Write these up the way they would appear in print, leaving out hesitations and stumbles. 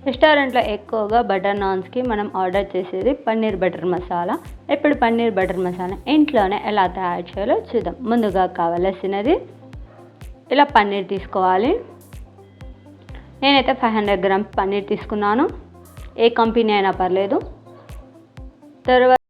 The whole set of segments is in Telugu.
రెస్టారెంట్లో ఎక్కువగా బటర్ నాన్స్కి మనం ఆర్డర్ చేసేది పన్నీర్ బటర్ మసాలా. ఇప్పుడు పన్నీర్ బటర్ మసాలా ఇంట్లోనే ఎలా తయారు చేయాలో చూద్దాం. ముందుగా కావలసినది ఇలా పన్నీర్ తీసుకోవాలి. నేనైతే 500 గ్రామ్స్ పన్నీర్ తీసుకున్నాను. ఏ కంపెనీ అయినా పర్లేదు. తర్వాత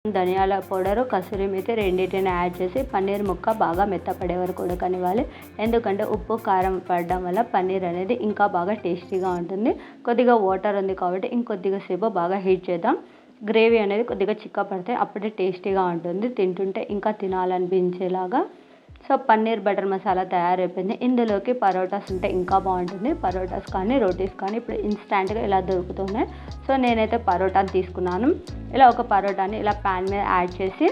ధనియాల పౌడరు, కసూరి మేతి రెండింటిని యాడ్ చేసి పన్నీర్ ముక్క బాగా మెత్తపడే వరకు ఉడకనివ్వాలి. ఎందుకంటే ఉప్పు కారం పడడం వల్ల పన్నీర్ అనేది ఇంకా బాగా టేస్టీగా ఉంటుంది. కొద్దిగా వాటర్ ఉంది కాబట్టి ఇంకొద్దిగా సేపు బాగా హీట్ చేద్దాం. గ్రేవీ అనేది కొద్దిగా చిక్క పడితే అప్పుడే టేస్టీగా ఉంటుంది. తింటుంటే ఇంకా తినాలనిపించేలాగా. సో పన్నీర్ బటర్ మసాలా తయారైపోయింది. ఇందులోకి పరోటాస్ ఉంటే ఇంకా బాగుంటుంది. పరోటాస్ కానీ రోటీస్ కానీ ఇప్పుడు ఇన్స్టాంట్గా ఇలా దొరుకుతున్నాయి. సో నేనైతే పరోటాని తీసుకున్నాను. ఇలా ఒక పరోటాని ఇలా ప్యాన్ మీద యాడ్ చేసి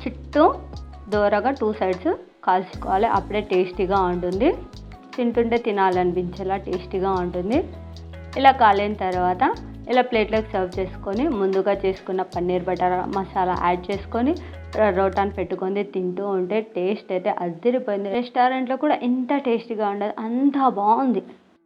చుట్టూ దూరగా 2 సైడ్స్ కాల్చుకోవాలి. అప్పుడే టేస్టీగా ఉంటుంది. తింటుంటే తినాలనిపించేలా టేస్టీగా ఉంటుంది. ఇలా కాలిన తర్వాత ఇలా ప్లేట్లోకి సర్వ్ చేసుకొని ముందుగా చేసుకున్న పన్నీర్ బటర్ మసాలా యాడ్ చేసుకొని రోటాన్ పెట్టుకొని తింటూ ఉంటే టేస్ట్ అయితే అదిరిపోయింది. రెస్టారెంట్లో కూడా ఇంత టేస్టీగా ఉండదు, అంత బాగుంది.